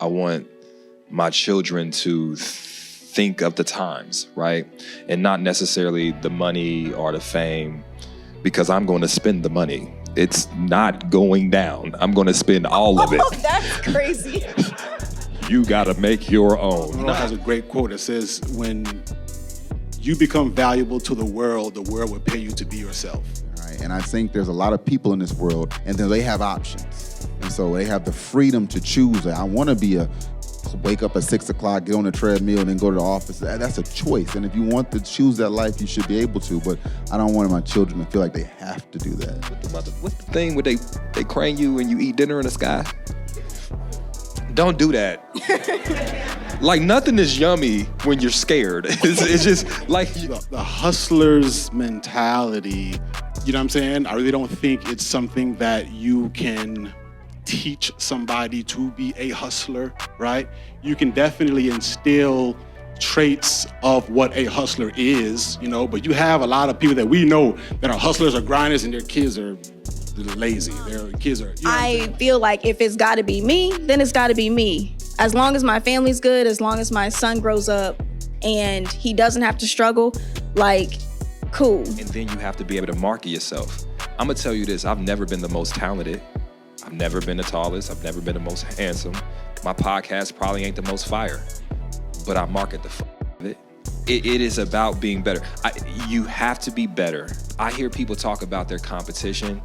I want my children to think of the times, right? And not necessarily the money or the fame, because I'm going to spend the money. It's not going down. I'm going to spend all of it. Oh, that's crazy. You got to make your own. Monroe has a great quote that says, when you become valuable to the world will pay you to be yourself. Right? And I think there's a lot of people in this world, and then they have options. And so they have the freedom to choose. I want to wake up at 6 o'clock, get on the treadmill, and then go to the office. That's a choice. And if you want to choose that life, you should be able to. But I don't want my children to feel like they have to do that. What's the thing where they crane you and you eat dinner in the sky? Don't do that. Like, nothing is yummy when you're scared. It's just like... The hustler's mentality, you know what I'm saying? I really don't think it's something that you can teach somebody to be a hustler, right? You can definitely instill traits of what a hustler is, but you have a lot of people that we know that are hustlers or grinders, and their kids are lazy. Their kids are... I feel like if it's got to be me, then it's got to be me. As long as my family's good, as long as my son grows up and he doesn't have to struggle, like, cool. And then you have to be able to market yourself. I'm going to tell you this. I've never been the most talented. I've never been the tallest. I've never been the most handsome. My podcast probably ain't the most fire, but I market the of it. It is about being better. You have to be better. I hear people talk about their competition.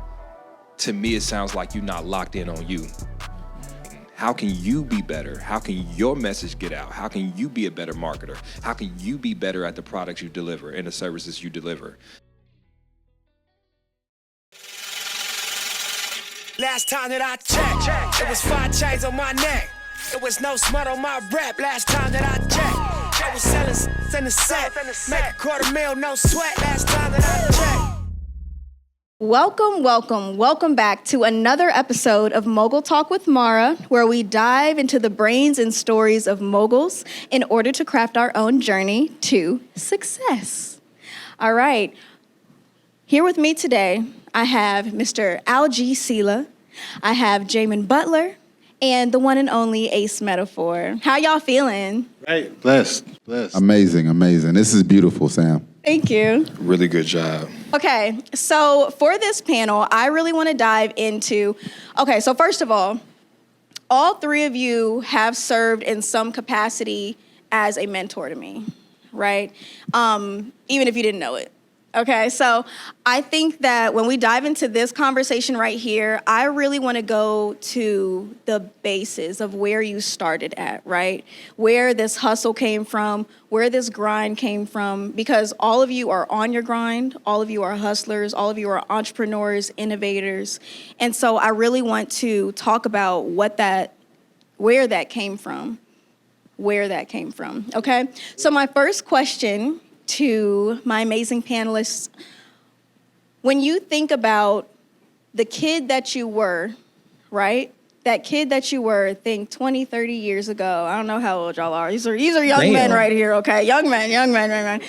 To me, it sounds like you're not locked in on you. How can you be better? How can your message get out? How can you be a better marketer? How can you be better at the products you deliver and the services you deliver? Last time that I checked, it was 5 chains on my neck. It was no smut on my rep. Last time that I checked, I was selling in the set. Make $250,000, no sweat. Last time that I checked. Welcome back to another episode of Mogul Talk with Marah, where we dive into the brains and stories of moguls in order to craft our own journey to success. All right, here with me today, I have Mr. Al-G Sillah, I have Jamin Butler, and the one and only Ace Metaphor. How y'all feeling? Right, blessed. Amazing. This is beautiful, Sam. Thank you. Really good job. Okay, so for this panel, I really want to dive into, so first of all 3 of you have served in some capacity as a mentor to me, right? Even if you didn't know it. Okay, so I think that when we dive into this conversation right here, I really want to go to the basis of where you started at, right? Where this hustle came from, where this grind came from, because all of you are on your grind, all of you are hustlers, all of you are entrepreneurs, innovators. And so I really want to talk about where that came from, okay? So my first question to my amazing panelists, when you think about the kid that you were, right? That kid that you were, think 20, 30 years ago. I don't know how old y'all are. These are young men right here, okay? Young men.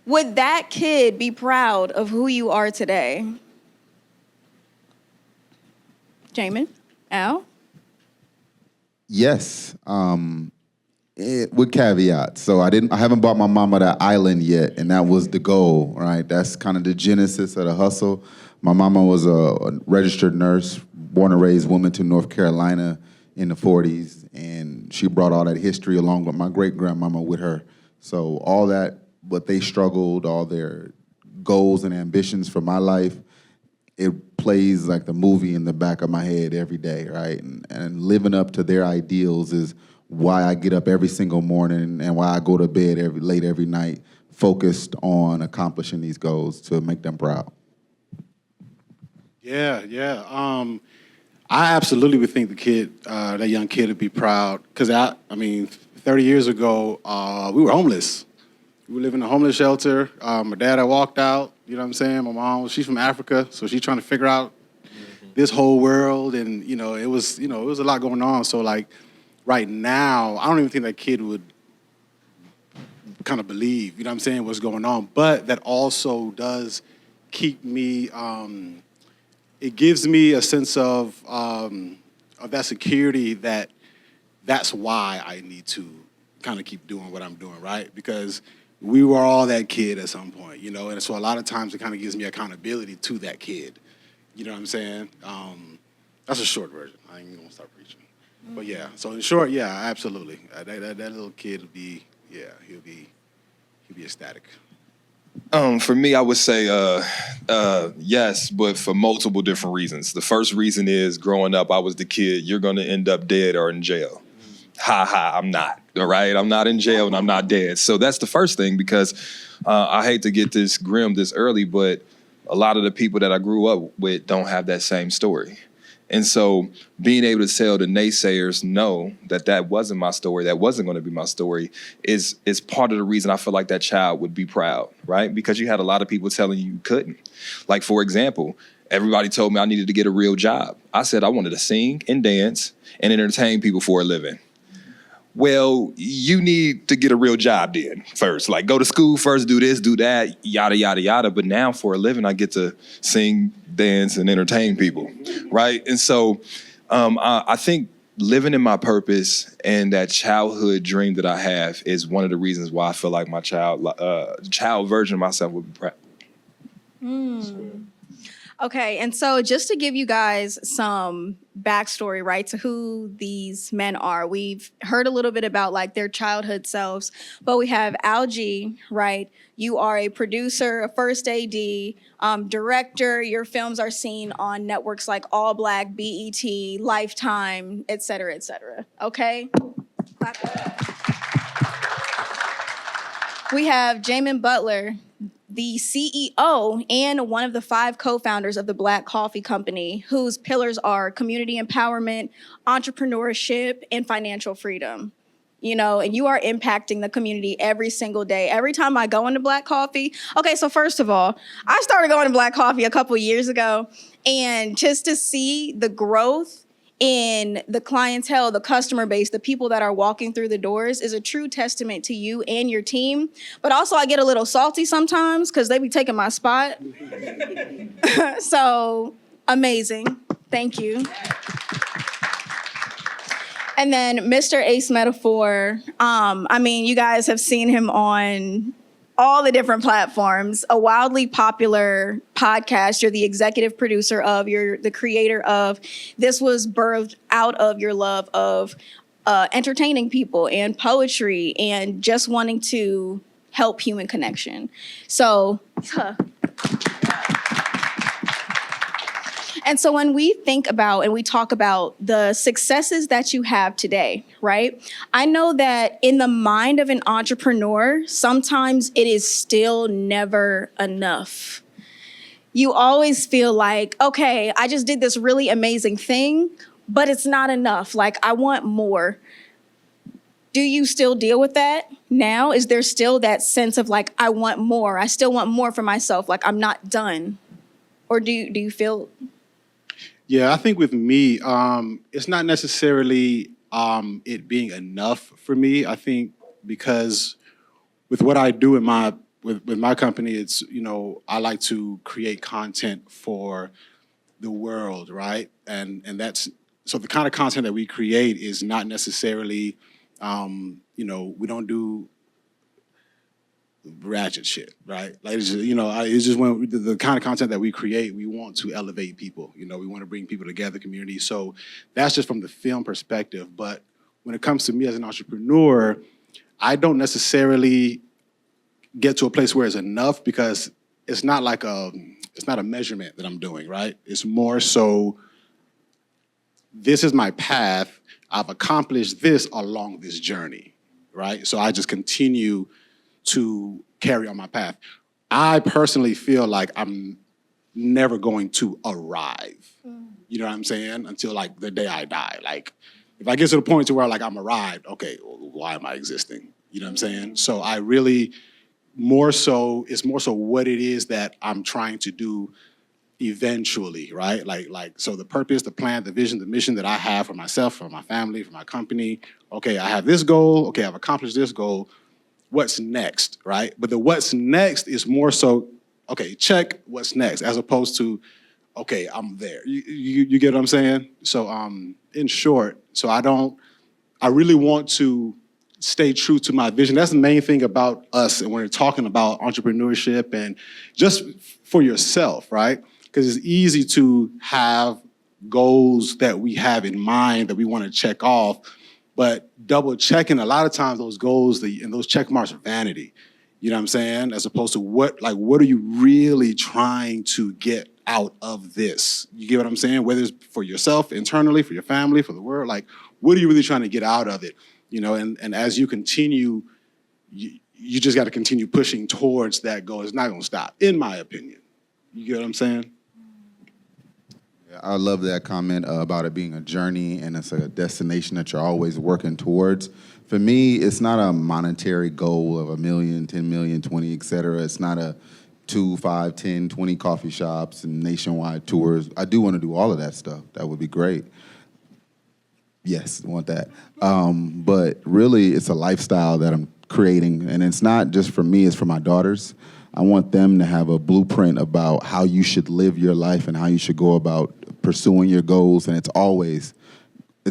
Would that kid be proud of who you are today? Jamin? Al? Yes. With caveats. So I haven't bought my mama that island yet, and that was the goal, right? That's kind of the genesis of the hustle. My mama was a registered nurse, born and raised Wilmington, North Carolina in the 40s, and she brought all that history along with my great-grandmama with her. So all that, what they struggled, all their goals and ambitions for my life, it plays like the movie in the back of my head every day, right? And living up to their ideals is why I get up every single morning and why I go to bed late every night, focused on accomplishing these goals to make them proud. Yeah. I absolutely would think that young kid would be proud, because 30 years ago, we were homeless. We were living in a homeless shelter. My dad had walked out, you know what I'm saying? My mom, she's from Africa, so she's trying to figure out this whole world, and it was a lot going on. So like, right now, I don't even think that kid would kind of believe, you know what I'm saying, what's going on. But that also does keep me, it gives me a sense of security that's why I need to kind of keep doing what I'm doing, right? Because we were all that kid at some point, and so a lot of times it kind of gives me accountability to that kid. You know what I'm saying? That's a short version. I ain't gonna start preaching. But yeah, so in short, yeah, absolutely. That little kid will be, he'll be ecstatic. For me, I would say yes, but for multiple different reasons. The first reason is growing up, I was the kid, you're going to end up dead or in jail. Ha ha, I'm not, all right? I'm not in jail and I'm not dead. So that's the first thing, because I hate to get this grim this early, but a lot of the people that I grew up with don't have that same story. And so being able to tell the naysayers no, that wasn't my story, that wasn't going to be my story, is part of the reason I feel like that child would be proud, right? Because you had a lot of people telling you couldn't. Like, for example, everybody told me I needed to get a real job. I said I wanted to sing and dance and entertain people for a living. Well, you need to get a real job then first. Like, go to school first, do this, do that, yada, yada, yada. But now for a living, I get to sing, dance, and entertain people, right? And so I think living in my purpose and that childhood dream that I have is one of the reasons why I feel like my child version of myself would be proud. Okay, and so just to give you guys some backstory, right, to who these men are, we've heard a little bit about like their childhood selves, but we have Algie, right? You are a producer, a first AD, director. Your films are seen on networks like All Black, BET, Lifetime, et cetera, okay? Clap it up. We have Jamin Butler, the CEO and one of the 5 co-founders of the Black Coffee Company, whose pillars are community empowerment, entrepreneurship, and financial freedom. And you are impacting the community every single day. Every time I go into Black Coffee, okay, so first of all, I started going to Black Coffee a couple years ago, and just to see the growth in the clientele, the customer base, the people that are walking through the doors is a true testament to you and your team. But also I get a little salty sometimes because they be taking my spot. So amazing. Thank you. And then Mr. Ace Metaphor, you guys have seen him on all the different platforms, a wildly popular podcast. You're the executive producer of, you're the creator of. This was birthed out of your love of entertaining people and poetry and just wanting to help human connection. So, and so when we think about and we talk about the successes that you have today, right? I know that in the mind of an entrepreneur, sometimes it is still never enough. You always feel like, okay, I just did this really amazing thing, but it's not enough. Like, I want more. Do you still deal with that now? Is there still that sense of like, I want more. I still want more for myself. Like, I'm not done. Or do you feel... Yeah, I think with me, it's not necessarily it being enough for me. I think because with what I do in with my company, it's, I like to create content for the world, right? And that's, so the kind of content that we create is not necessarily, we don't do ratchet shit, right? Like, it's just, it's just when the kind of content that we create, we want to elevate people. We want to bring people together, community. So that's just from the film perspective. But when it comes to me as an entrepreneur, I don't necessarily get to a place where it's enough, because it's not like it's not a measurement that I'm doing, right? It's more so, this is my path. I've accomplished this along this journey, right? So I just continue to carry on my path. I personally feel like I'm never going to arrive. You know what I'm saying? Until like the day I die. Like, if I get to the point to where like I'm arrived, okay, well, why am I existing? You know what I'm saying? So I really, it's more so what it is that I'm trying to do eventually, right? Like, so the purpose, the plan, the vision, the mission that I have for myself, for my family, for my company. Okay, I have this goal. Okay, I've accomplished this goal. What's next, right? But the what's next is more so, okay, check what's next, as opposed to, okay, I'm there. You get what I'm saying? So in short, so I really want to stay true to my vision. That's the main thing about us and when we're talking about entrepreneurship and just for yourself, right? Because it's easy to have goals that we have in mind that we want to check off, but double checking, a lot of times those goals and those check marks are vanity. You know what I'm saying? As opposed to what are you really trying to get out of this? You get what I'm saying? Whether it's for yourself internally, for your family, for the world, like what are you really trying to get out of it? You know, and as you continue, you just got to continue pushing towards that goal. It's not going to stop, in my opinion. You get what I'm saying? Yeah, I love that comment about it being a journey and it's a destination that you're always working towards. For me, it's not a monetary goal of 1 million, 10 million, 20, et cetera. It's not a 2, 5, 10, 20 coffee shops and nationwide tours. I do want to do all of that stuff. That would be great. Yes, I want that. But really, it's a lifestyle that I'm creating, and it's not just for me, it's for my daughters. I want them to have a blueprint about how you should live your life and how you should go about pursuing your goals, and it's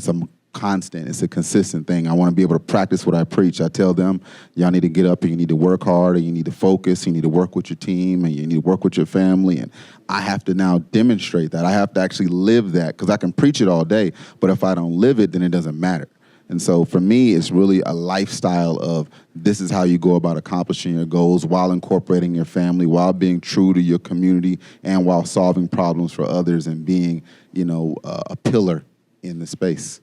a constant, it's a consistent thing. I want to be able to practice what I preach. I tell them, y'all need to get up and you need to work hard and you need to focus, you need to work with your team and you need to work with your family. And I have to now demonstrate that. I have to actually live that because I can preach it all day, but if I don't live it, then it doesn't matter. And so for me, it's really a lifestyle of this is how you go about accomplishing your goals while incorporating your family, while being true to your community, and while solving problems for others and being, a pillar in the space.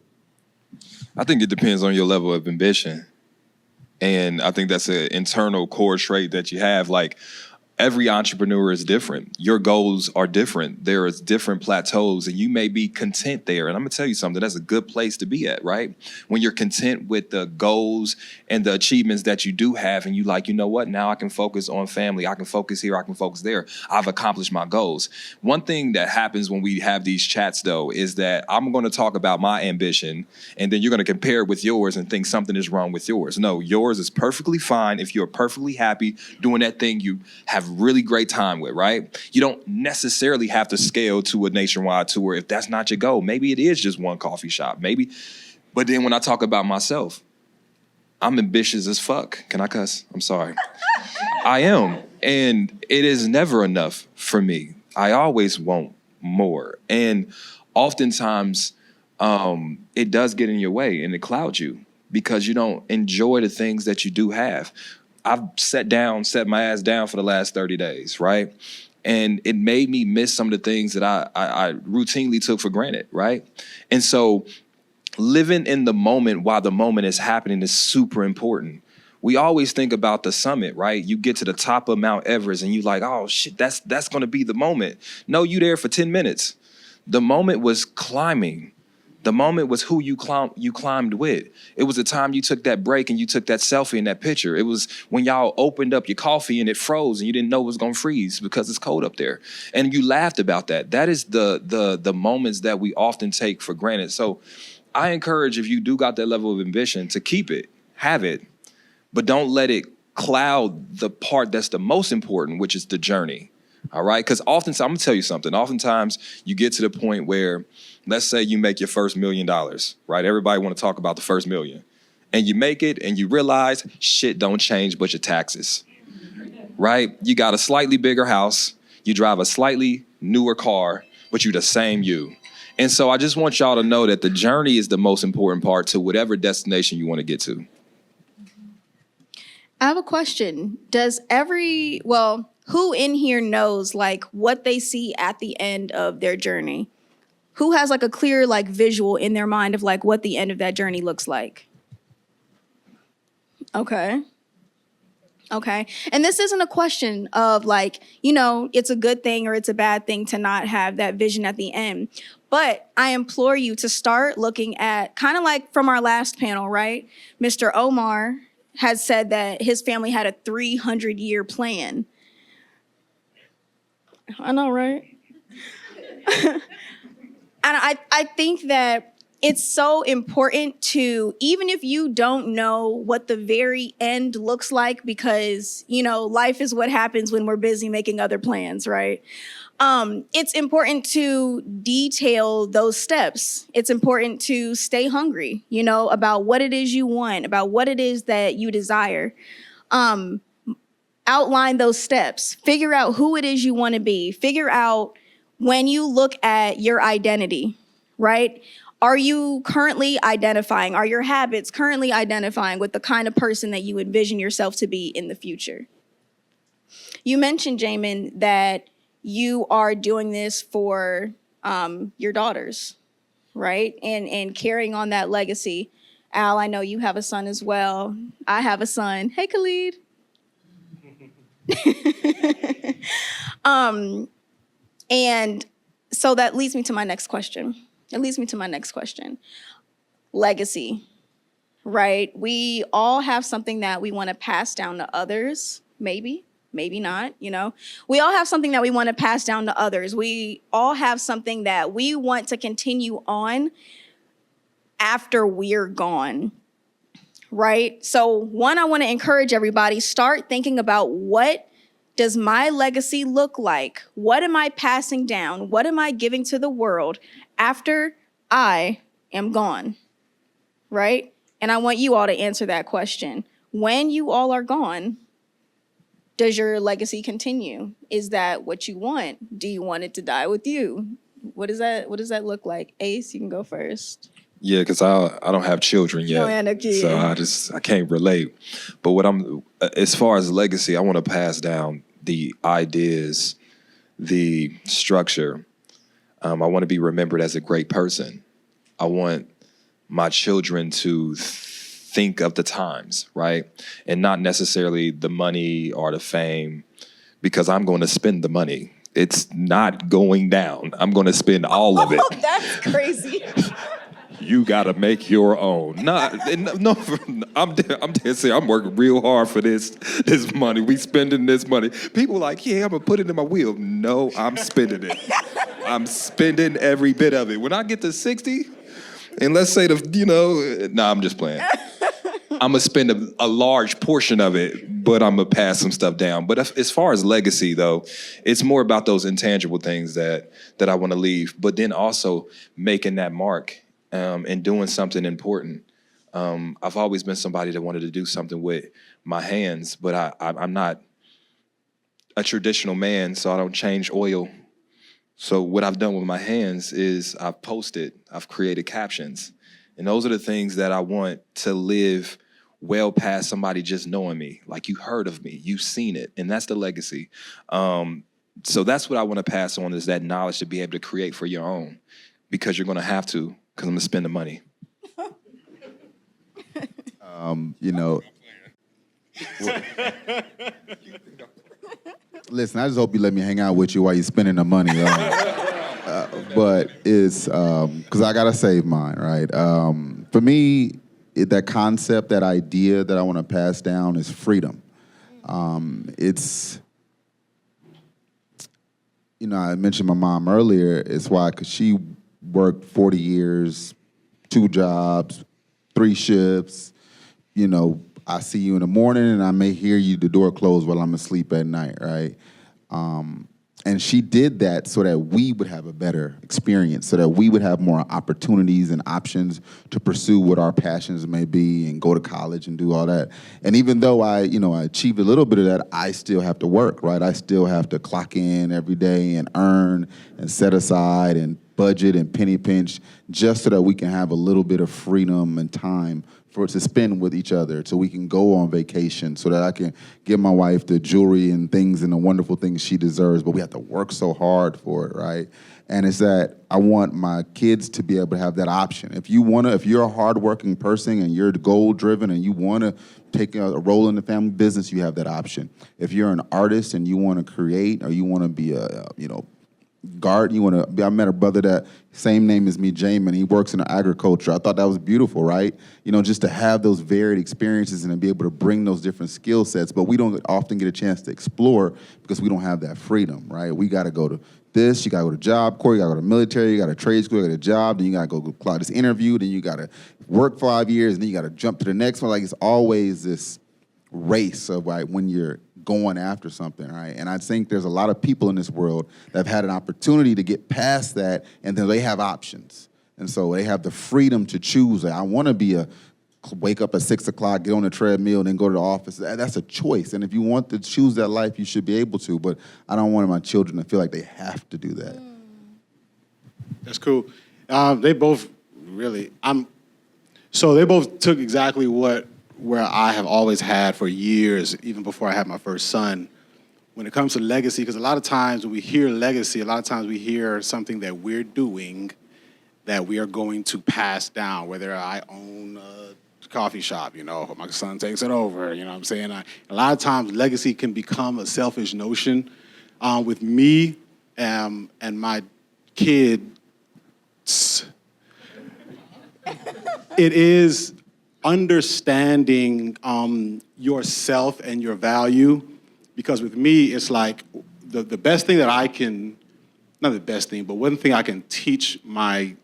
I think it depends on your level of ambition. And I think that's an internal core trait that you have. Like, every entrepreneur is different. Your goals are different. There is different plateaus, and you may be content there. And I'm going to tell you something, that's a good place to be at, right? When you're content with the goals and the achievements that you do have, and you like, you know what, now I can focus on family. I can focus here. I can focus there. I've accomplished my goals. One thing that happens when we have these chats, though, is that I'm going to talk about my ambition, and then you're going to compare it with yours and think something is wrong with yours. No, yours is perfectly fine if you're perfectly happy doing that thing you have really great time with, right? You don't necessarily have to scale to a nationwide tour if that's not your goal. Maybe it is just one coffee shop, maybe. But then when I talk about myself, I'm ambitious as fuck. Can I cuss? I'm sorry. I am. And it is never enough for me. I always want more. And oftentimes it does get in your way and it clouds you because you don't enjoy the things that you do have. I've set my ass down for the last 30 days, right? And it made me miss some of the things that I routinely took for granted, right? And so living in the moment while the moment is happening is super important. We always think about the summit, right? You get to the top of Mount Everest and you like, oh shit, that's going to be the moment. No, you there for 10 minutes. The moment was climbing. The moment was who you climbed with. It was the time you took that break and you took that selfie and that picture. It was when y'all opened up your coffee and it froze and you didn't know it was gonna freeze because it's cold up there. And you laughed about that. That is the moments that we often take for granted. So I encourage, if you do got that level of ambition, to keep it, have it, but don't let it cloud the part that's the most important, which is the journey. All right? Because oftentimes, I'm gonna tell you something. Oftentimes you get to the point where, let's say you make your first $1 million, right? Everybody want to talk about the first million. And you make it and you realize shit don't change but your taxes, right? You got a slightly bigger house. You drive a slightly newer car, but you're the same you. And so I just want y'all to know that the journey is the most important part to whatever destination you want to get to. I have a question. Who in here knows like what they see at the end of their journey? Who has like a clear like visual in their mind of like what the end of that journey looks like? Okay. And this isn't a question of like, it's a good thing or it's a bad thing to not have that vision at the end. But I implore you to start looking at kind of like from our last panel, right? Mr. Omar has said that his family had a 300-year plan. I know, right? And I think that it's so important to, even if you don't know what the very end looks like, because, you know, life is what happens when we're busy making other plans, right? It's important to detail those steps. It's important to stay hungry, you know, about what it is you want, about what it is that you desire. Outline those steps. Figure out who it is you want to be. Figure out when you look at your identity, right? Are you currently identifying? Are your habits currently identifying with the kind of person that you envision yourself to be in the future? You mentioned, Jamin, that you are doing this for your daughters, right? And carrying on that legacy. Al, I know you have a son as well. I have a son. Hey, Khalid. And so that leads me to my next question. Legacy, right? We all have something that we want to pass down to others, maybe not, you know. We all have something that we want to pass down to others. We all have something that we want to continue on after we're gone, right? So one, I want to encourage everybody, start thinking about, what does my legacy look like? What am I passing down? What am I giving to the world after I am gone, right? And I want you all to answer that question. When you all are gone, does your legacy continue? Is that what you want? Do you want it to die with you? What does that look like? Ace, you can go first. Yeah, because I don't have children yet, so I can't relate. But what as far as legacy, I want to pass down the ideas, the structure. I want to be remembered as a great person. I want my children to think of the times, right? And not necessarily the money or the fame, because I'm going to spend the money. It's not going down. I'm going to spend all of it. Oh, that's crazy. You got to make your own. No, I'm dead serious. I'm working real hard for this money. We spending this money. People like, yeah, I'm going to put it in my wheel. No, I'm spending it. I'm spending every bit of it. When I get to 60, and let's say I'm just playing. I'm going to spend a large portion of it, but I'm going to pass some stuff down. But as far as legacy, though, it's more about those intangible things that I want to leave, but then also making that mark and doing something important. I've always been somebody that wanted to do something with my hands, but I'm not a traditional man, so I don't change oil. So what I've done with my hands is I've posted, I've created captions. And those are the things that I want to live well past somebody just knowing me. Like, you heard of me, you've seen it, and that's the legacy. So that's what I want to pass on, is that knowledge to be able to create for your own, because you're going to have to, because I'm going to spend the money. Listen, I just hope you let me hang out with you while you're spending the money. But it's, because I got to save mine, right? For me, that concept, that idea that I want to pass down is freedom. It's, I mentioned my mom earlier. It's why, because she worked 40 years, 2 jobs, 3 shifts. I see you in the morning and I may hear the door close while I'm asleep at night, right? And she did that so that we would have a better experience, so that we would have more opportunities and options to pursue what our passions may be and go to college and do all that. And even though I achieved a little bit of that, I still have to work, right? I still have to clock in every day and earn and set aside and budget and penny pinch, just so that we can have a little bit of freedom and time to spend with each other, so we can go on vacation, so that I can give my wife the jewelry and things and the wonderful things she deserves, but we have to work so hard for it, right? And it's that I want my kids to be able to have that option. If you're a hardworking person and you're goal-driven and you want to take a role in the family business, you have that option. If you're an artist and you want to create, or you want to be garden, I met a brother that same name as me, Jamin. He works in agriculture. I thought that was beautiful, right? Just to have those varied experiences and to be able to bring those different skill sets. But we don't often get a chance to explore because we don't have that freedom, right? We got to go to this, you gotta go to Job Corps, you gotta go to military, you got to trade school, you got a job, then you gotta go apply this interview, then you gotta work 5 years, and then you gotta jump to the next one. Like, it's always this race of like when you're going after something, right? And I think there's a lot of people in this world that have had an opportunity to get past that, and then they have options. And so they have the freedom to choose. Like, I want to wake up at 6 o'clock, get on the treadmill, and then go to the office. That's a choice. And if you want to choose that life, you should be able to. But I don't want my children to feel like they have to do that. That's cool. They both really, so they both took exactly where I have always had for years, even before I had my first son. When it comes to legacy, because a lot of times when we hear legacy, a lot of times we hear something that we're doing that we are going to pass down, whether I own a coffee shop, or my son takes it over, you know what I'm saying? A lot of times legacy can become a selfish notion. With me and my kids, it is understanding yourself and your value, because with me, it's like the best thing that I can, not the best thing, but one thing I can teach my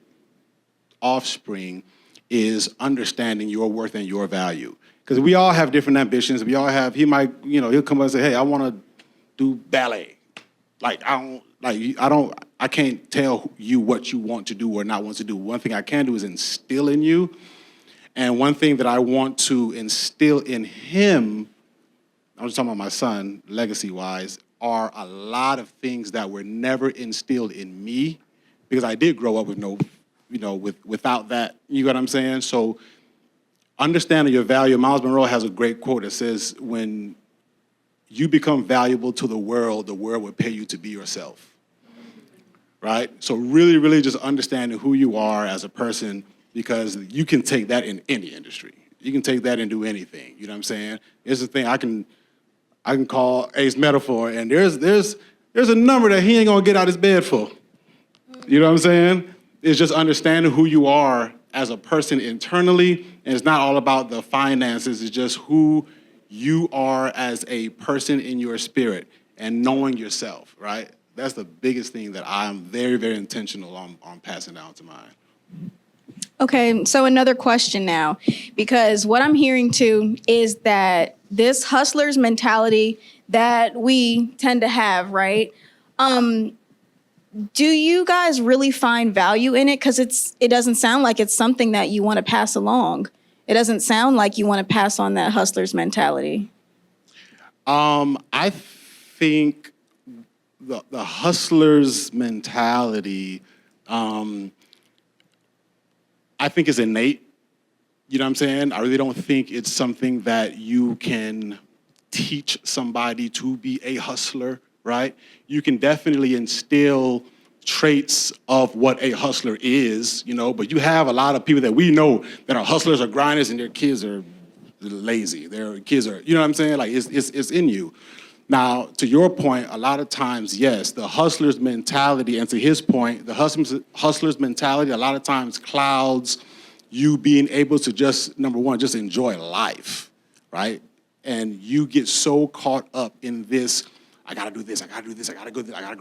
offspring is understanding your worth and your value. Because we all have different ambitions. We all have, he'll come up and say, hey, I want to do ballet. I can't tell you what you want to do or not want to do. One thing I can do is instill in you. And one thing that I want to instill in him, I'm just talking about my son, legacy-wise, are a lot of things that were never instilled in me, because I did grow up with without that. You know what I'm saying? So understanding your value. Miles Monroe has a great quote that says, when you become valuable to the world will pay you to be yourself. Right? So really, really just understanding who you are as a person, because you can take that in any industry. You can take that and do anything. You know what I'm saying? It's the thing I can call Ace Metaphor, and there's a number that he ain't gonna get out his bed for. You know what I'm saying? It's just understanding who you are as a person internally, and it's not all about the finances. It's just who you are as a person in your spirit and knowing yourself, right? That's the biggest thing that I'm very, very intentional on passing down to mine. Okay, so another question now, because what I'm hearing too is that this hustler's mentality that we tend to have, right? Do you guys really find value in it? Because it doesn't sound like it's something that you want to pass along. It doesn't sound like you want to pass on that hustler's mentality. I think the hustler's mentality, I think is innate. You know what I'm saying? I really don't think it's something that you can teach somebody to be a hustler, right? You can definitely instill traits of what a hustler is, but you have a lot of people that we know that are hustlers or grinders, and their kids are lazy. Their kids are, you know what I'm saying? Like, it's in you. Now, to your point, a lot of times, yes, the hustler's mentality, and to his point, the hustler's mentality a lot of times clouds you being able to just, number one, just enjoy life, right? And you get so caught up in this, I gotta do this, I gotta do this, I gotta go, I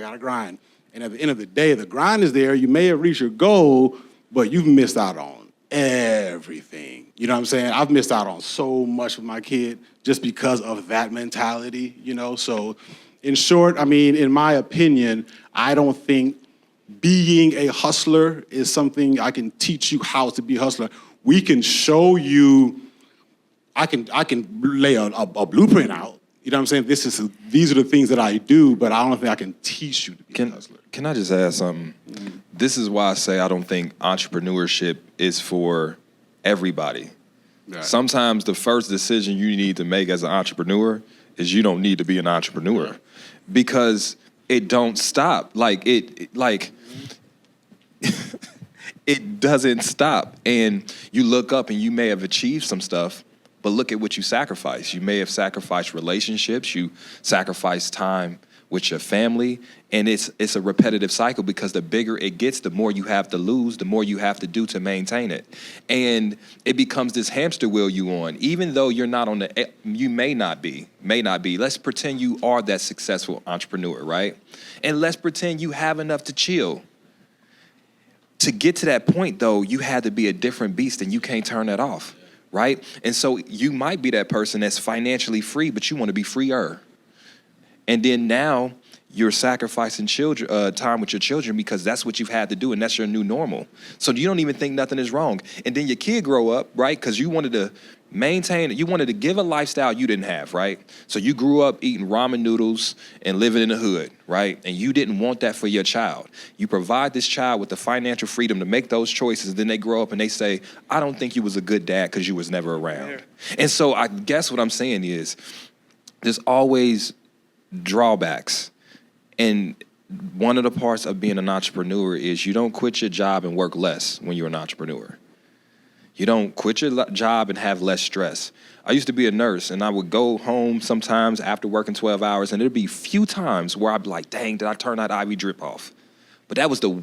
gotta grind. And at the end of the day, the grind is there. You may have reached your goal, but you've missed out on everything. You know what I'm saying? I've missed out on so much with my kid just because of that mentality, So in short, in my opinion, I don't think being a hustler is something I can teach you how to be a hustler. We can show you, I can lay a blueprint out. You know what I'm saying? These are the things that I do, but I don't think I can teach you to be a hustler. Can I just add something? Mm-hmm. This is why I say I don't think entrepreneurship is for everybody. Right. Sometimes the first decision you need to make as an entrepreneur is you don't need to be an entrepreneur, right? Because it don't stop. It doesn't stop. And you look up and you may have achieved some stuff, but look at what you sacrificed. You may have sacrificed relationships. You sacrificed time with your family, and it's a repetitive cycle because the bigger it gets, the more you have to lose, the more you have to do to maintain it. And it becomes this hamster wheel you on, even though you're not on you may not be. Let's pretend you are that successful entrepreneur, right? And let's pretend you have enough to chill. To get to that point, though, you had to be a different beast, and you can't turn that off, right? And so you might be that person that's financially free, but you want to be freer. And then now you're sacrificing time with your children because that's what you've had to do, and that's your new normal. So you don't even think nothing is wrong. And then your kid grow up, right? Because you wanted to you wanted to give a lifestyle you didn't have, right? So you grew up eating ramen noodles and living in the hood, right? And you didn't want that for your child. You provide this child with the financial freedom to make those choices. Then they grow up and they say, I don't think you was a good dad because you was never around. Yeah. And so I guess what I'm saying is there's always drawbacks. And one of the parts of being an entrepreneur is you don't quit your job and work less when you're an entrepreneur. You don't quit your job and have less stress. I used to be a nurse, and I would go home sometimes after working 12 hours, and there'd be few times where I'd be like, dang, did I turn that IV drip off? But that was the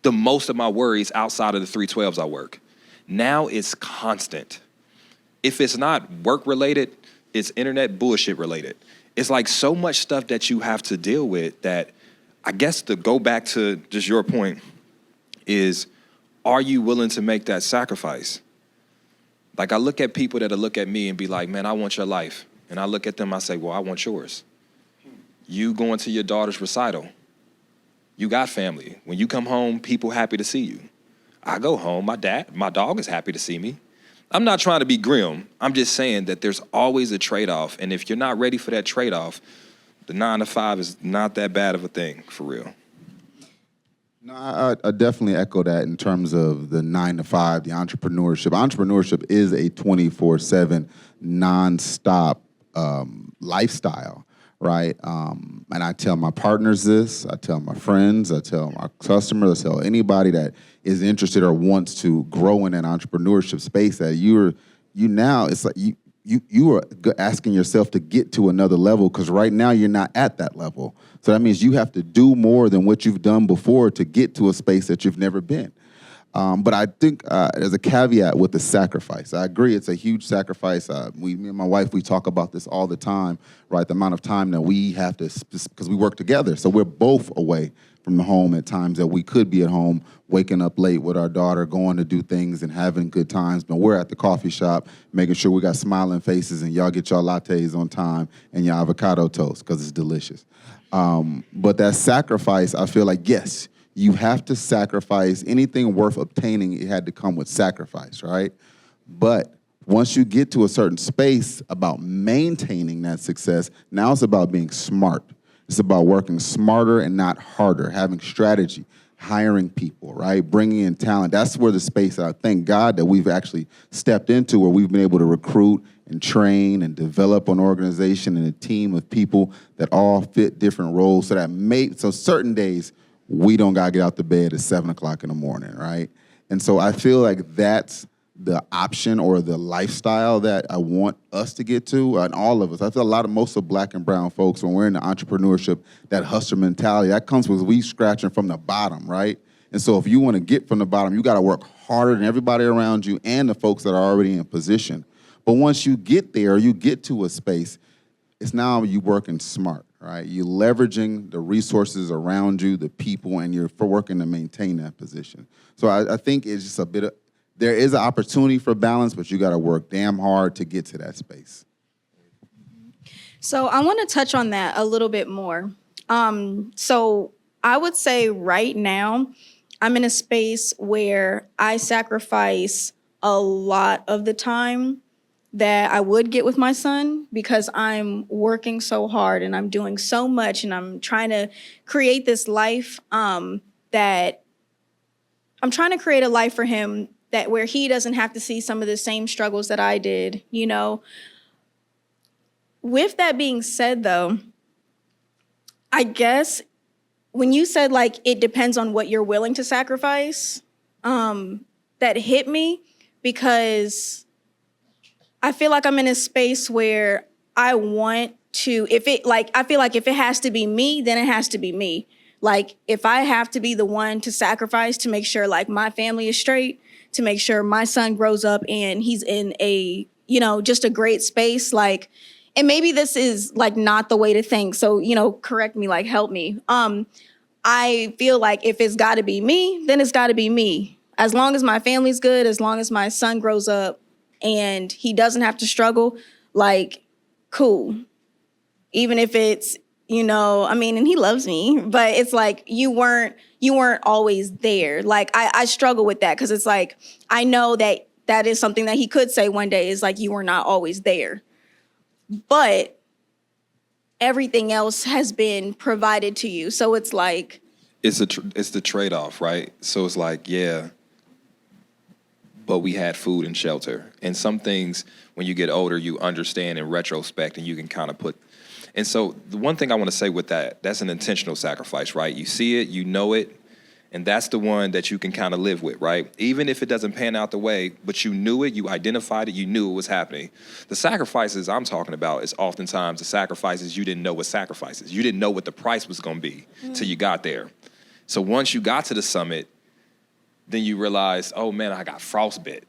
most of my worries outside of the 312s I work. Now it's constant. If it's not work-related, it's internet bullshit related. It's like so much stuff that you have to deal with that I guess to go back to just your point is, are you willing to make that sacrifice? Like I look at people that'll look at me and be like, man, I want your life. And I look at them, I say, well, I want yours. You going to your daughter's recital. You got family. When you come home, people happy to see you. I go home, my dog is happy to see me. I'm not trying to be grim. I'm just saying that there's always a trade-off. And if you're not ready for that trade-off, the 9 to 5 is not that bad of a thing, for real. No, I definitely echo that in terms of the 9 to 5, the entrepreneurship. Entrepreneurship is a 24/7, nonstop lifestyle, right? And I tell my partners this, I tell my friends, I tell my customers, I tell anybody that is interested or wants to grow in an entrepreneurship space that it's like you are asking yourself to get to another level because right now you're not at that level. So that means you have to do more than what you've done before to get to a space that you've never been. But I think there's a caveat with the sacrifice. I agree it's a huge sacrifice. Me and my wife, we talk about this all the time, right? The amount of time that we have to, because we work together. So we're both away from the home at times that we could be at home, waking up late with our daughter, going to do things and having good times. But we're at the coffee shop, making sure we got smiling faces and y'all get y'all lattes on time and your avocado toast because it's delicious. But that sacrifice, I feel like, yes, you have to sacrifice. Anything worth obtaining, it had to come with sacrifice, right? But once you get to a certain space about maintaining that success, now it's about being smart. It's about working smarter and not harder, having strategy, hiring people, right? Bringing in talent. That's where the space, I thank God that we've actually stepped into where we've been able to recruit and train and develop an organization and a team of people that all fit different roles so certain days we don't got to get out the bed at 7 o'clock in the morning, right? And so I feel like that's the option or the lifestyle that I want us to get to, and all of us. I feel most of Black and brown folks, when we're in the entrepreneurship, that hustler mentality, that comes with we scratching from the bottom, right? And so if you want to get from the bottom, you got to work harder than everybody around you and the folks that are already in position. But once you get there, you get to a space, it's now you working smart, right? You're leveraging the resources around you, the people, and you're working to maintain that position. So I think it's just there is an opportunity for balance, but you got to work damn hard to get to that space. So I want to touch on that a little bit more. So I would say right now, I'm in a space where I sacrifice a lot of the time that I would get with my son because I'm working so hard and I'm doing so much and I'm trying to create this life that I'm trying to create a life for him that where he doesn't have to see some of the same struggles that I did, you know. With that being said, though, I guess when you said, like, it depends on what you're willing to sacrifice, that hit me because I feel like I'm in a space where I want to, I feel like if it has to be me, then it has to be me. Like, if I have to be the one to sacrifice to make sure, like, my family is straight, to make sure my son grows up and he's in a, just a great space, like, and maybe this is, like, not the way to think, so, correct me, like, help me. I feel like if it's got to be me, then it's got to be me. As long as my family's good, as long as my son grows up and he doesn't have to struggle, like, cool. Even if it's, and he loves me, but it's like you weren't always there. Like, I struggle with that because it's like, I know that is something that he could say one day, is like, you were not always there. But everything else has been provided to you. So it's like, it's the trade-off, right? So it's like, yeah, but we had food and shelter. And some things, when you get older, you understand in retrospect, and you can kind of put. And so the one thing I want to say with that's an intentional sacrifice, right? You see it, you know it, and that's the one that you can kind of live with, right? Even if it doesn't pan out the way, but you knew it, you identified it, you knew it was happening. The sacrifices I'm talking about is oftentimes the sacrifices you didn't know was sacrifices. You didn't know what the price was going to be till you got there. So once you got to the summit, then you realize, oh man, I got frostbite,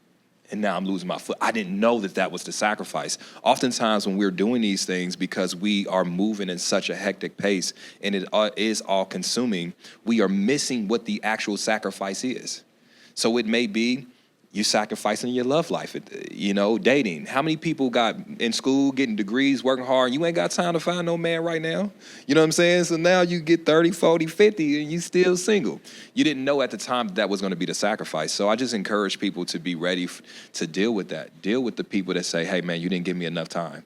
and now I'm losing my foot. I didn't know that was the sacrifice. Oftentimes when we're doing these things, because we are moving in such a hectic pace and it is all consuming, we are missing what the actual sacrifice is. So it may be you sacrificing your love life, dating. How many people got in school, getting degrees, working hard, and you ain't got time to find no man right now? You know what I'm saying? So now you get 30, 40, 50, and you still single. You didn't know at the time that was going to be the sacrifice. So I just encourage people to be ready to deal with that. Deal with the people that say, hey, man, you didn't give me enough time.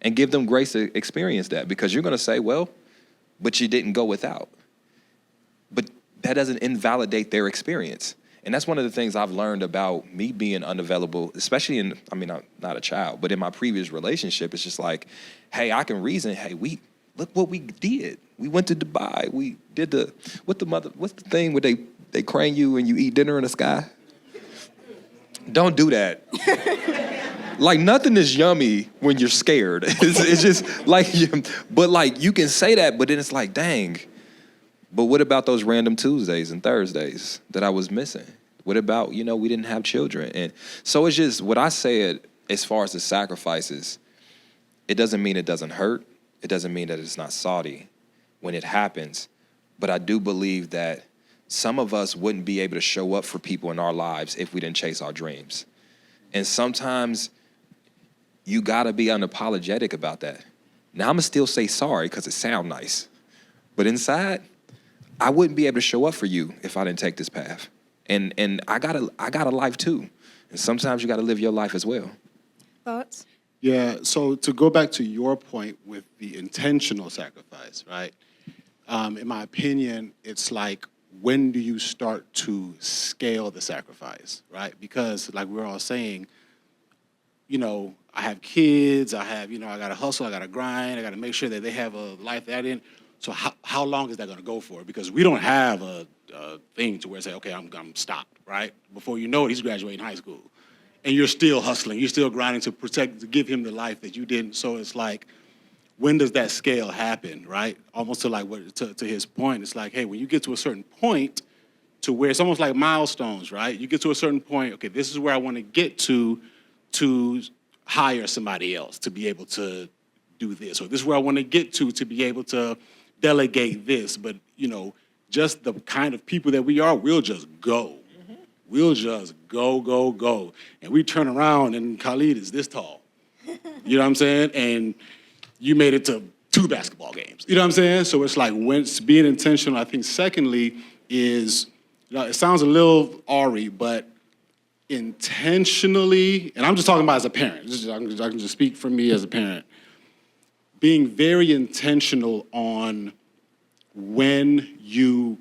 And give them grace to experience that, because you're going to say, well, but you didn't go without. But that doesn't invalidate their experience. And that's one of the things I've learned about me being unavailable, especially I'm not a child, but in my previous relationship, it's just like, hey, I can reason, hey, look what we did. We went to Dubai. We did what's the thing where they crane you and you eat dinner in the sky? Don't do that. Like, nothing is yummy when you're scared. It's just like, but like, you can say that, but then it's like, dang. But what about those random Tuesdays and Thursdays that I was missing? What about, we didn't have children? And so it's just, what I said as far as the sacrifices, it doesn't mean it doesn't hurt. It doesn't mean that it's not salty when it happens. But I do believe that some of us wouldn't be able to show up for people in our lives if we didn't chase our dreams. And sometimes you gotta be unapologetic about that. Now, I'm gonna still say sorry because it sounds nice. But inside, I wouldn't be able to show up for you if I didn't take this path. And I got a life too. And sometimes you got to live your life as well. Thoughts? Yeah, so to go back to your point with the intentional sacrifice, right? In my opinion, it's like, when do you start to scale the sacrifice, right? Because like we're all saying, I have kids, I got to hustle, I got to grind, I got to make sure that they have a life that I didn't. So how long is that going to go for? Because we don't have a thing to where say, okay, I'm stopped, right? Before you know it, he's graduating high school. And you're still hustling. You're still grinding to give him the life that you didn't. So it's like, when does that scale happen, right? Almost to his point, it's like, hey, when you get to a certain point to where it's almost like milestones, right? You get to a certain point, okay, this is where I want to get to hire somebody else to be able to do this. Or this is where I want to get to be able to delegate this, but just the kind of people that we are, we'll just go. Mm-hmm. We'll just go. And we turn around and Khalid is this tall. You know what I'm saying? And you made it to 2 basketball games. You know what I'm saying? So it's like, when it's being intentional. I think secondly is, it sounds a little awry, but intentionally, and I'm just talking about as a parent. I can just speak for me as a parent. Being very intentional on when y'all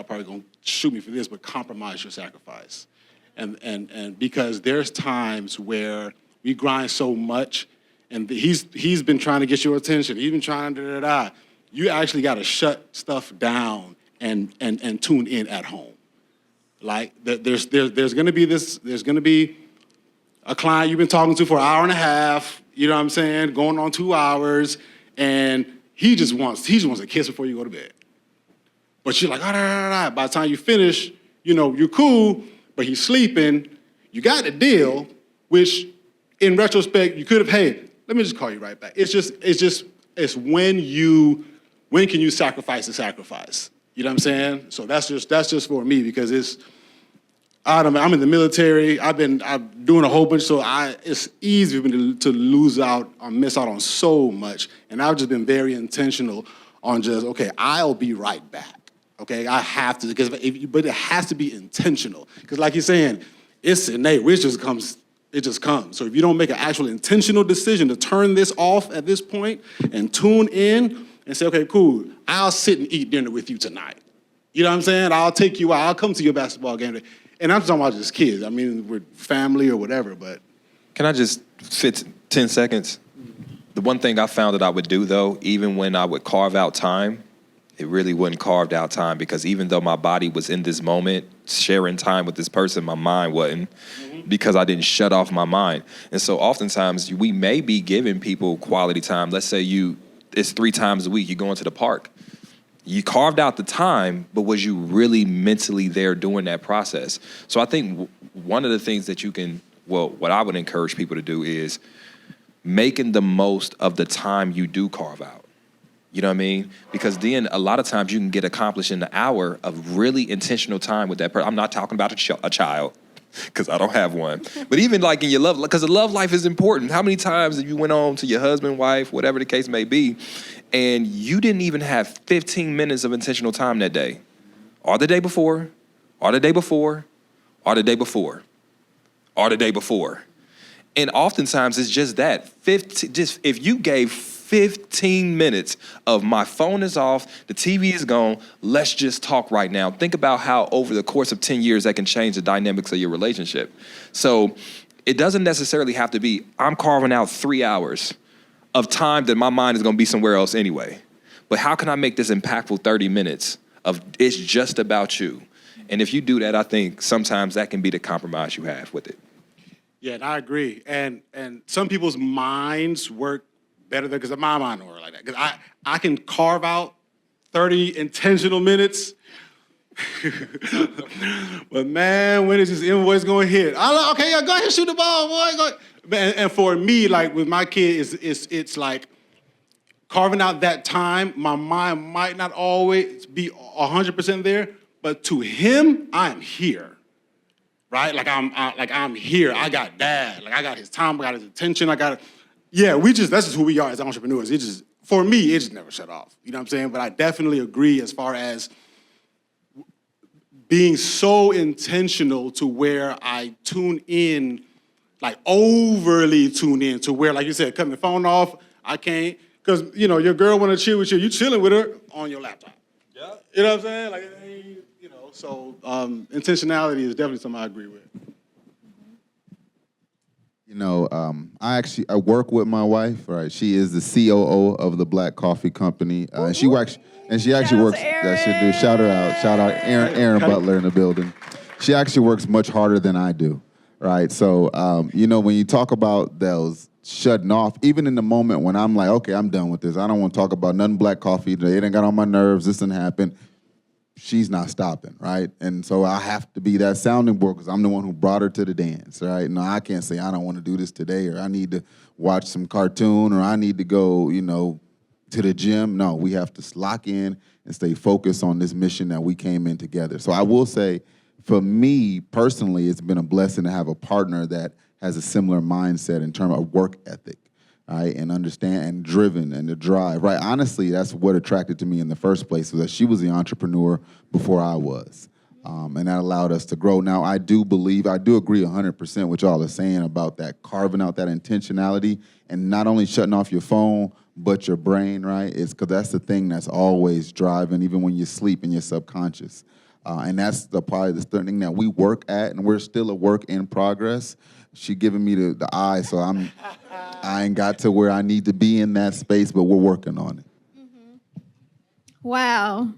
probably gonna shoot me for this, but compromise your sacrifice. And because there's times where we grind so much, and he's been trying to get your attention, he's been trying to you actually gotta shut stuff down and tune in at home. Like there's gonna be a client you've been talking to for an hour and a half, you know what I'm saying, going on 2 hours, and he just wants a kiss before you go to bed. But you're like, by the time you finish, you know, you're cool, but he's sleeping, you got the deal, which in retrospect, you could have, hey, let me just call you right back. It's when can you sacrifice the sacrifice? You know what I'm saying? So that's just for me because I'm in the military. I'm doing a whole bunch, so it's easy for me to lose out or miss out on so much. And I've just been very intentional on just, okay, I'll be right back. Okay, I have to, but it has to be intentional. Because like you're saying, it's innate, it just comes. So if you don't make an actual intentional decision to turn this off at this point and tune in and say, okay, cool, I'll sit and eat dinner with you tonight. You know what I'm saying? I'll take you out, I'll come to your basketball game. And I'm talking about just kids. I mean, we're family or whatever, but. Can I just fit 10 seconds? The one thing I found that I would do, though, even when I would carve out time, it really wasn't carved out time because even though my body was in this moment, sharing time with this person, my mind wasn't because I didn't shut off my mind. And so oftentimes we may be giving people quality time. Let's say it's 3 times a week, you're going to the park. You carved out the time, but was you really mentally there during that process? So I think one of the things that what I would encourage people to do is making the most of the time you do carve out. You know what I mean? Because then a lot of times you can get accomplished in an hour of really intentional time with that person. I'm not talking about a child, because I don't have one. But even like in your love, because the love life is important. How many times have you went on to your husband, wife, whatever the case may be, and you didn't even have 15 minutes of intentional time that day? Or the day before, or the day before, or the day before, or the day before. And oftentimes it's just that. If you gave 15 minutes of my phone is off, the TV is gone, let's just talk right now. Think about how over the course of 10 years that can change the dynamics of your relationship. So it doesn't necessarily have to be, I'm carving out 3 hours of time that my mind is gonna be somewhere else anyway. But how can I make this impactful 30 minutes of it's just about you? And if you do that, I think sometimes that can be the compromise you have with it. Yeah, and I agree. And some people's minds work better than, because my mind don't work like that. Because I can carve out 30 intentional minutes. But man, when is this invoice going to hit? Okay, yeah, go ahead, shoot the ball, boy. And for me, like with my kid, it's like carving out that time. My mind might not always be 100% there, but to him, I'm here. Right? Like I'm here. I got dad. Like I got his time. I got his attention. That's just who we are as entrepreneurs. For me, it just never shut off. You know what I'm saying? But I definitely agree as far as being so intentional to where I tune in, like overly tune in to where, like you said, cutting the phone off, I can't, because, you know, your girl want to chill with you. You chilling with her on your laptop. Yeah. You know what I'm saying? Like, you know, so intentionality is definitely something I agree with. You know, I work with my wife. Right, she is the COO of the Black Coffee Company, and she actually works. That should do. Shout her out. Shout out Aaron Butler in the building. She actually works much harder than I do. Right, so you know, when you talk about those shutting off, even in the moment when I'm like, okay, I'm done with this. I don't want to talk about nothing black coffee today. It ain't got on my nerves. This didn't happen. She's not stopping, right? And so I have to be that sounding board because I'm the one who brought her to the dance, right? No, I can't say I don't want to do this today or I need to watch some cartoon or I need to go, you know, to the gym. No, we have to lock in and stay focused on this mission that we came in together. So I will say, for me personally, it's been a blessing to have a partner that has a similar mindset in terms of work ethic. Right, and understand and driven and the drive. Right, honestly, that's what attracted to me in the first place, was that she was the entrepreneur before I was, and that allowed us to grow. Now, I do agree 100% with y'all are saying about that, carving out that intentionality and not only shutting off your phone but your brain. Right, it's because that's the thing that's always driving, even when you sleep in your subconscious, and that's probably the thing that we work at, and we're still a work in progress. She giving me the eye, so I ain't got to where I need to be in that space, but we're working on it. Mm-hmm. Wow.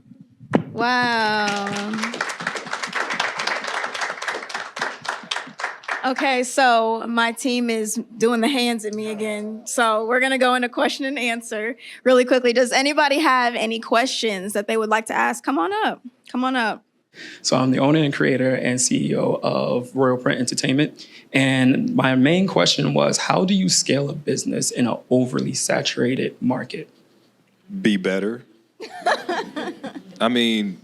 Okay, so my team is doing the hands at me again. So we're going to go into question and answer really quickly. Does anybody have any questions that they would like to ask? Come on up. Come on up. So I'm the owner and creator and CEO of Royal Print Entertainment. And my main question was, how do you scale a business in an overly saturated market? Be better. I mean,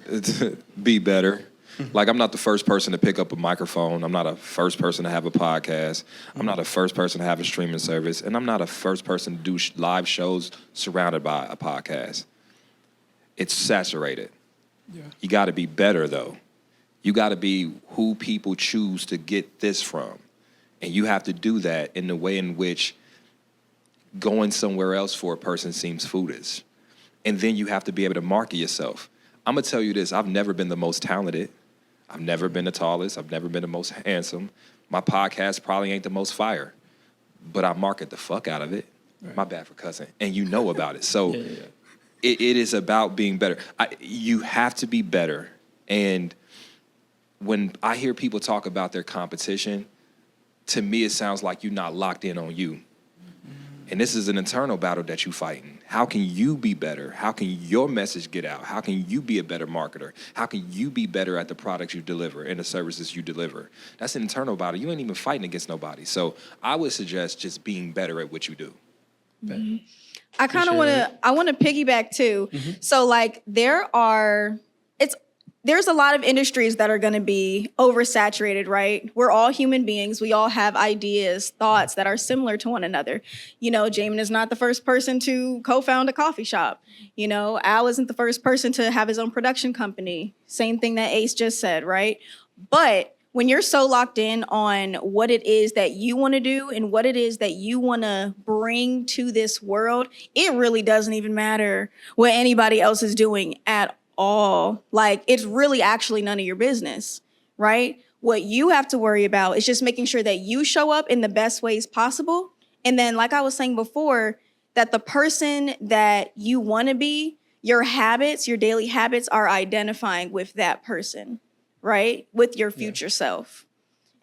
be better. Like, I'm not the first person to pick up a microphone. I'm not a first person to have a podcast. I'm not a first person to have a streaming service. And I'm not a first person to do live shows surrounded by a podcast. It's saturated. Yeah. You got to be better, though. You got to be who people choose to get this from. And you have to do that in the way in which going somewhere else for a person seems foolish. And then you have to be able to market yourself. I'm going to tell you this. I've never been the most talented. I've never been the tallest. I've never been the most handsome. My podcast probably ain't the most fire. But I market the fuck out of it. Right. My bad for cussing. And you know about it. So It is about being better. You have to be better. And when I hear people talk about their competition, to me it sounds like you're not locked in on you. And this is an internal battle that you're fighting. How can you be better? How can your message get out? How can you be a better marketer? How can you be better at the products you deliver and the services you deliver? That's an internal battle. You ain't even fighting against nobody. So I would suggest just being better at what you do. Mm-hmm. I want to piggyback too. Mm-hmm. So like there's a lot of industries that are going to be oversaturated, right? We're all human beings. We all have ideas, thoughts that are similar to one another. You know, Jamin is not the first person to co-found a coffee shop. You know, Al isn't the first person to have his own production company. Same thing that Ace just said, right? But when you're so locked in on what it is that you want to do and what it is that you want to bring to this world, it really doesn't even matter what anybody else is doing at all. Like, it's really actually none of your business, right? What you have to worry about is just making sure that you show up in the best ways possible. And then, like I was saying before, that the person that you want to be, your habits, your daily habits are identifying with that person, right? With your future self.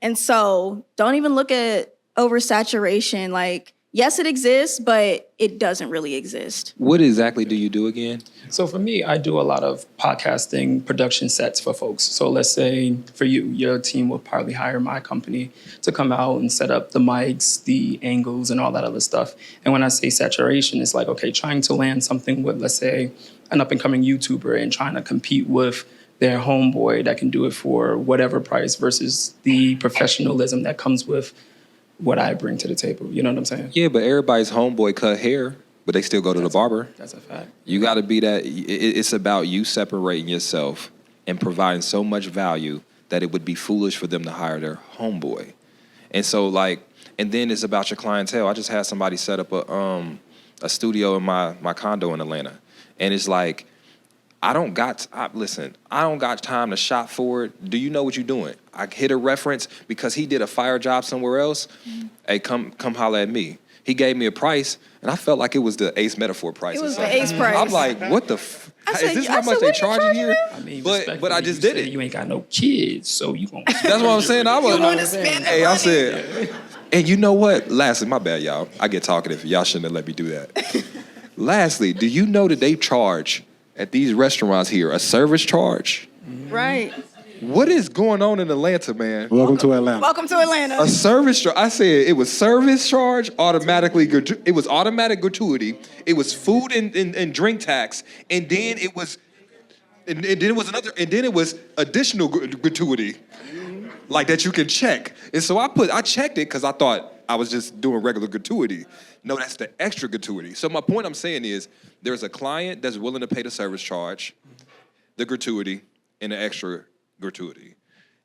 And so don't even look at oversaturation. Like, yes, it exists, but it doesn't really exist. What exactly do you do again? So for me, I do a lot of podcasting production sets for folks. So let's say for you, your team will probably hire my company to come out and set up the mics, the angles, and all that other stuff. And when I say saturation, it's like, okay, trying to land something with, let's say, an up-and-coming YouTuber and trying to compete with their homeboy that can do it for whatever price versus the professionalism that comes with what I bring to the table. You know what I'm saying? Yeah, but everybody's homeboy cut hair, but they still go to the barber. That's a fact. You got to be that. It's about you separating yourself and providing so much value that it would be foolish for them to hire their homeboy. And so, like, and then it's about your clientele. I just had somebody set up a studio in my condo in Atlanta, and it's like, I don't got time to shop for it. Do you know what you're doing? I hit a reference because he did a fire job somewhere else. Mm-hmm. Hey, come holler at me. He gave me a price, and I felt like it was the Ace Metaphor price. It was the Ace price. I'm like, what the? Is this how much they charging here? I mean, but I just did it. You ain't got no kids, so you gonna. That's what I'm saying. I said, and you know what? Lastly, my bad, y'all. I get talkative. Y'all shouldn't have let me do that. Lastly, do you know that they charge at these restaurants here a service charge? Right. What is going on in Atlanta, man? Welcome to Atlanta. Welcome to Atlanta. A service charge. I said it was service charge, it was automatic gratuity, it was food and drink tax, and then it was additional gratuity, like that you can check. And so I checked it because I thought I was just doing regular gratuity. No, that's the extra gratuity. So my point I'm saying is there's a client that's willing to pay the service charge, the gratuity, and the extra gratuity.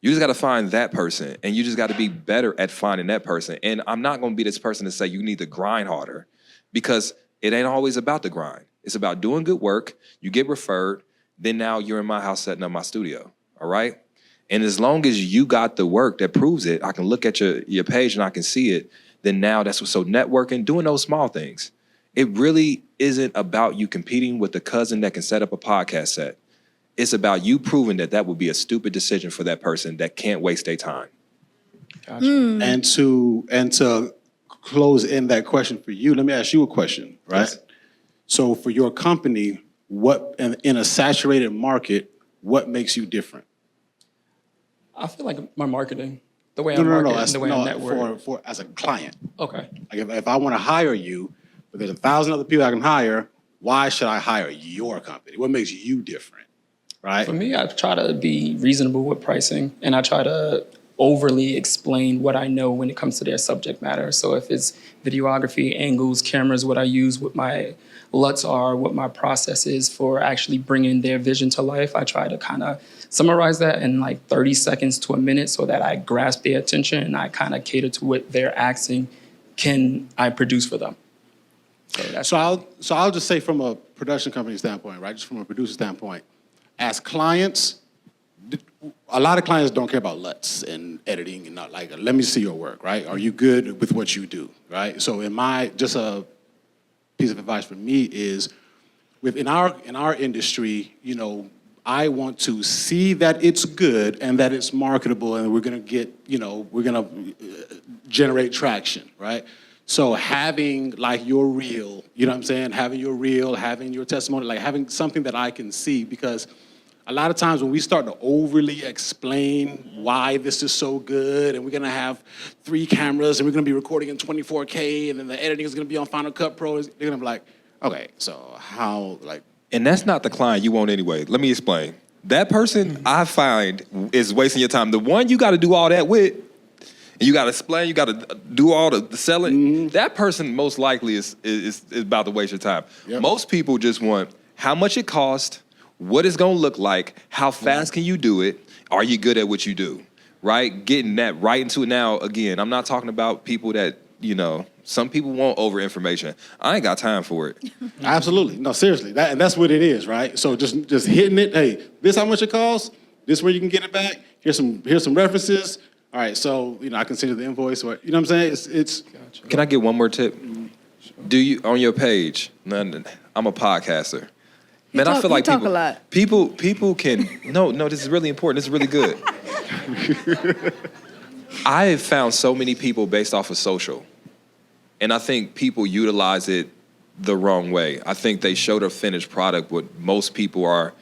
You just got to find that person, and you just got to be better at finding that person. And I'm not going to be this person to say you need to grind harder, because it ain't always about the grind. It's about doing good work. You get referred. Then now you're in my house setting up my studio, all right? And as long as you got the work that proves it, I can look at your page and I can see it, then now that's so networking, doing those small things. It really isn't about you competing with the cousin that can set up a podcast set. It's about you proving that would be a stupid decision for that person that can't waste their time. Gotcha. And to close in that question for you, let me ask you a question, right? Yes. So for your company, what in a saturated market, what makes you different? I feel like my marketing, the way I market and the way I network. For as a client. Okay. Like if I want to hire you, but there's 1,000 other people I can hire, why should I hire your company? What makes you different, right? For me, I try to be reasonable with pricing, and I try to overly explain what I know when it comes to their subject matter. So if it's videography, angles, cameras, what I use, what my LUTs are, what my process is for actually bringing their vision to life, I try to kind of summarize that in like 30 seconds to a minute so that I grasp their attention and I kind of cater to what they're asking, can I produce for them? So I'll just say from a production company standpoint, right? Just from a producer standpoint, as clients, a lot of clients don't care about LUTs and editing and not like, let me see your work, right? Are you good with what you do, right? So just a piece of advice for me is, in our industry, you know, I want to see that it's good and that it's marketable and we're gonna get, you know, we're gonna generate traction, right? So having like your reel, you know what I'm saying? Having your reel, having your testimony, like having something that I can see, because a lot of times when we start to overly explain why this is so good and we're gonna have 3 cameras and we're gonna be recording in 24K and then the editing is gonna be on Final Cut Pro, they're gonna be like, okay, so how, like. And that's not the client you want anyway. Let me explain. That person I find is wasting your time. The one you gotta do all that with, and you gotta explain, you gotta do all the selling, that person most likely is about to waste your time. Yep. Most people just want how much it costs, what it's gonna look like, how fast can you do it, are you good at what you do, right? Getting that right into it. Now, again, I'm not talking about people that, you know, some people want over information. I ain't got time for it. Absolutely. No, seriously. That's what it is, right? So just hitting it, hey, this how much it costs, this where you can get it back, here's some references. All right, so, you know, I can send you the invoice, or, you know what I'm saying? It's Gotcha. Can I get one more tip? Do you, on your page, I'm a podcaster. Man, I feel like talk a lot. people can, no, this is really important. This is really good. I have found so many people based off of social, and I think people utilize it the wrong way. I think they show the finished product, but most people are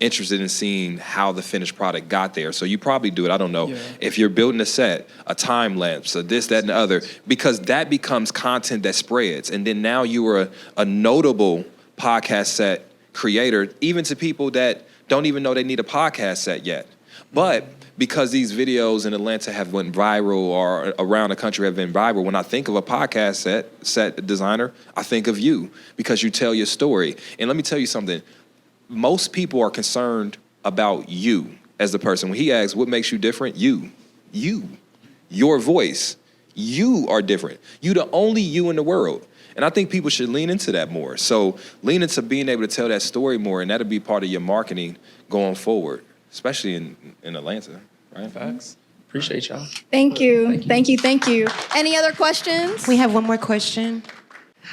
interested in seeing how the finished product got there. So you probably do it, I don't know, if you're building a set, a time lapse, a this, that, and the other, because that becomes content that spreads. And then now you are a notable podcast set creator, even to people that don't even know they need a podcast set yet. But because these videos in Atlanta have went viral or around the country have been viral, when I think of a podcast set designer, I think of you, because you tell your story. And let me tell you something. Most people are concerned about you as the person. When he asks, what makes you different? You, your voice, you are different. You the only you in the world. And I think people should lean into that more. So lean into being able to tell that story more, and that'll be part of your marketing going forward, especially in Atlanta, right? Facts. Appreciate y'all. Thank you. Thank you. Any other questions? We have one more question.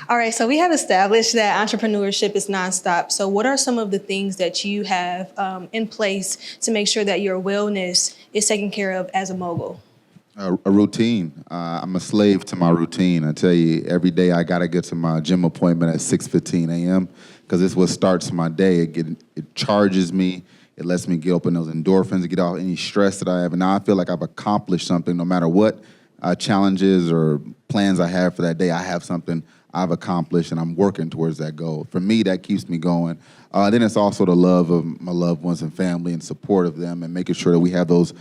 All right, so we have established that entrepreneurship is nonstop. So what are some of the things that you have in place to make sure that your wellness is taken care of as a mogul? A routine. I'm a slave to my routine. I tell you, every day I got to get to my gym appointment at 6:15 a.m. because it's what starts my day. It charges me. It lets me get open those endorphins, get off any stress that I have. And now I feel like I've accomplished something no matter what challenges or plans I have for that day. I have something I've accomplished, and I'm working towards that goal. For me, that keeps me going. Then it's also the love of my loved ones and family and support of them, and making sure that we have those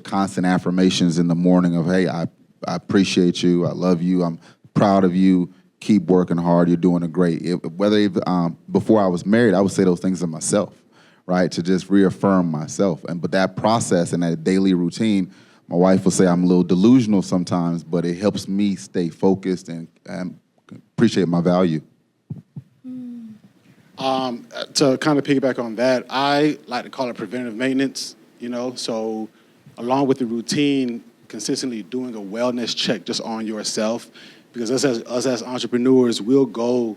constant affirmations in the morning of, hey, I appreciate you, I love you, I'm proud of you, keep working hard, you're doing great. Before I was married, I would say those things to myself, right, to just reaffirm myself. But that process and that daily routine, my wife will say I'm a little delusional sometimes, but it helps me stay focused and appreciate my value. To kind of piggyback on that, I like to call it preventative maintenance, you know, so along with the routine, consistently doing a wellness check just on yourself, because us as entrepreneurs, we'll go,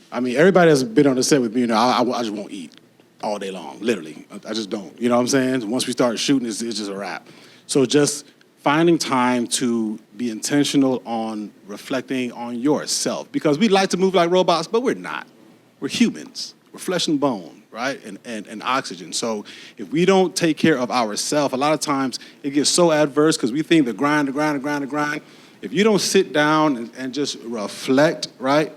I mean, everybody has been on the set with me, you know, I just won't eat all day long, literally. I just don't, you know what I'm saying? Once we start shooting, it's just a wrap. So just finding time to be intentional on reflecting on yourself. Because we like to move like robots, but we're not. We're humans. We're flesh and bone, right? And oxygen. So if we don't take care of ourselves, a lot of times it gets so adverse because we think the grind. If you don't sit down and just reflect, right?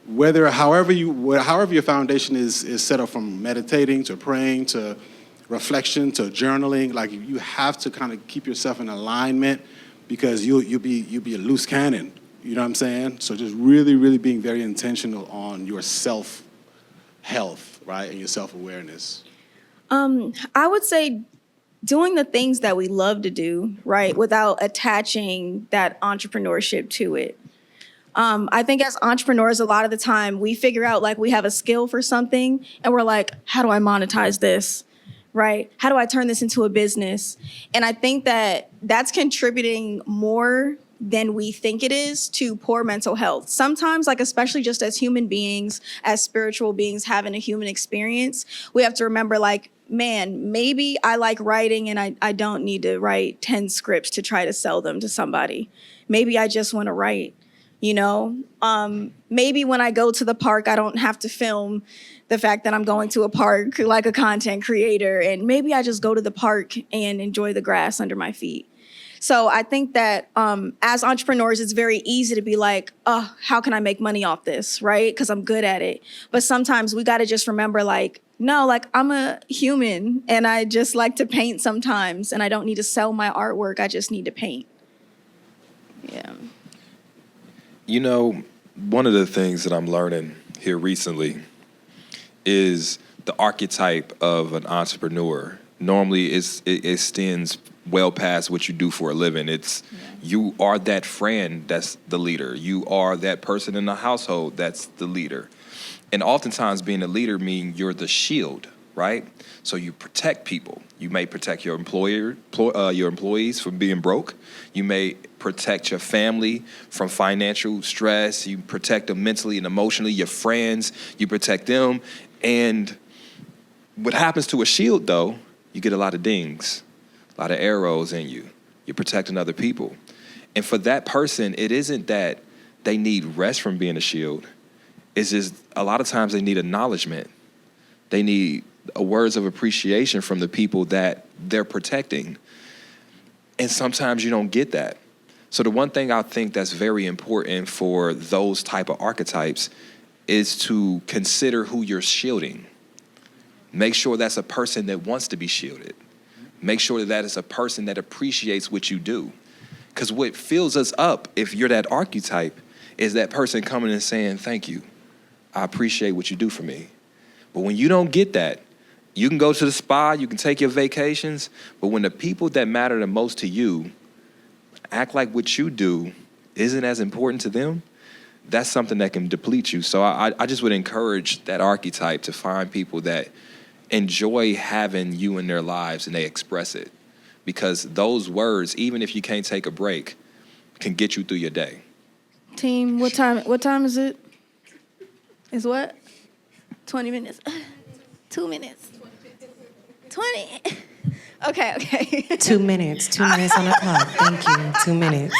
However your foundation is set up, from meditating to praying to reflection to journaling, like you have to kind of keep yourself in alignment, because you'll be a loose cannon. You know what I'm saying? So just really, really being very intentional on your self-health, right, and your self-awareness. I would say doing the things that we love to do, right, without attaching that entrepreneurship to it. I think as entrepreneurs, a lot of the time we figure out like we have a skill for something and we're like, how do I monetize this? Right? How do I turn this into a business? And I think that that's contributing more than we think it is to poor mental health. Sometimes, like especially just as human beings, as spiritual beings having a human experience, we have to remember like, man, maybe I like writing and I don't need to write 10 scripts to try to sell them to somebody. Maybe I just want to write, you know? Maybe when I go to the park, I don't have to film the fact that I'm going to a park like a content creator, and maybe I just go to the park and enjoy the grass under my feet. So I think that as entrepreneurs, it's very easy to be like, oh, how can I make money off this, right? Because I'm good at it. But sometimes we got to just remember like, no, like I'm a human and I just like to paint sometimes, and I don't need to sell my artwork. I just need to paint. Yeah. You know, one of the things that I'm learning here recently is the archetype of an entrepreneur. Normally, it extends well past what you do for a living. You are that friend that's the leader. You are that person in the household that's the leader. And oftentimes being a leader means you're the shield, right? So you protect people. You may protect your employees from being broke. You may protect your family from financial stress. You protect them mentally and emotionally. Your friends, you protect them. And what happens to a shield, though, you get a lot of dings, a lot of arrows in you. You're protecting other people. And for that person, it isn't that they need rest from being a shield. It's just a lot of times they need acknowledgement. They need words of appreciation from the people that they're protecting. And sometimes you don't get that. So the one thing I think that's very important for those type of archetypes is to consider who you're shielding. Make sure that's a person that wants to be shielded. Make sure that is a person that appreciates what you do. Because what fills us up, if you're that archetype, is that person coming and saying, thank you. I appreciate what you do for me. But when you don't get that, you can go to the spa, you can take your vacations, but when the people that matter the most to you act like what you do isn't as important to them, that's something that can deplete you. So I just would encourage that archetype to find people that enjoy having you in their lives and they express it. Because those words, even if you can't take a break, can get you through your day. Team, what time is it? Is what? 20 minutes. 2 minutes. 20. Okay. 2 minutes. 2 minutes on the clock. Thank you. 2 minutes.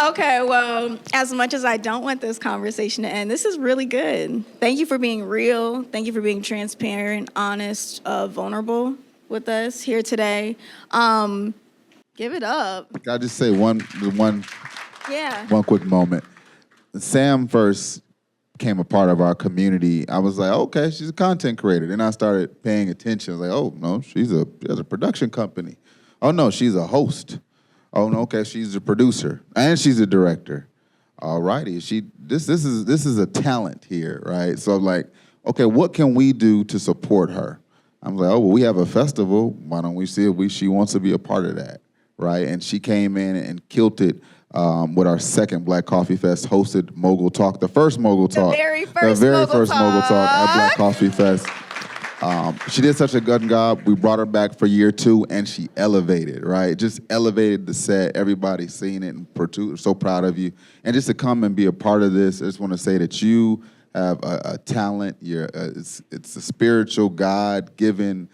Okay, well, as much as I don't want this conversation to end, this is really good. Thank you for being real. Thank you for being transparent, honest, vulnerable with us here today. Give it up. Can I just say one quick moment? Sam first became a part of our community. I was like, okay, she's a content creator. Then I started paying attention. I was like, oh, no, she has a production company. Oh, no, she's a host. Oh, no, okay, she's a producer. And she's a director. All righty. This is a talent here, right? So I'm like, okay, what can we do to support her? I'm like, oh, well, we have a festival. Why don't we see if she wants to be a part of that, right? And she came in and killed it with our second Black Coffee Fest, hosted Mogul Talk, the first Mogul Talk. The very first Mogul Talk at Black Coffee Fest. She did such a good job. We brought her back for year 2, and she elevated, right? Just elevated the set. Everybody's seen it, and so proud of you. And just to come and be a part of this, I just want to say that you have a talent. It's a spiritual, God-given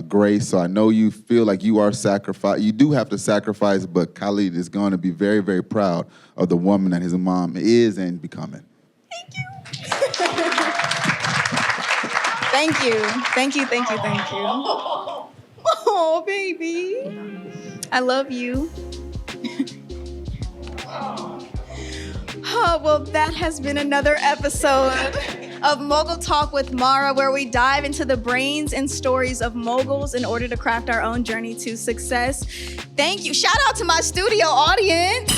grace. So I know you feel like you are sacrificed. You do have to sacrifice, but Khalid is going to be very, very proud of the woman that his mom is and becoming. Thank you. Thank you. Thank you, thank you, thank you. Oh, baby. I love you. Oh, well, that has been another episode of Mogul Talk with Marah, where we dive into the brains and stories of moguls in order to craft our own journey to success. Thank you. Shout out to my studio audience.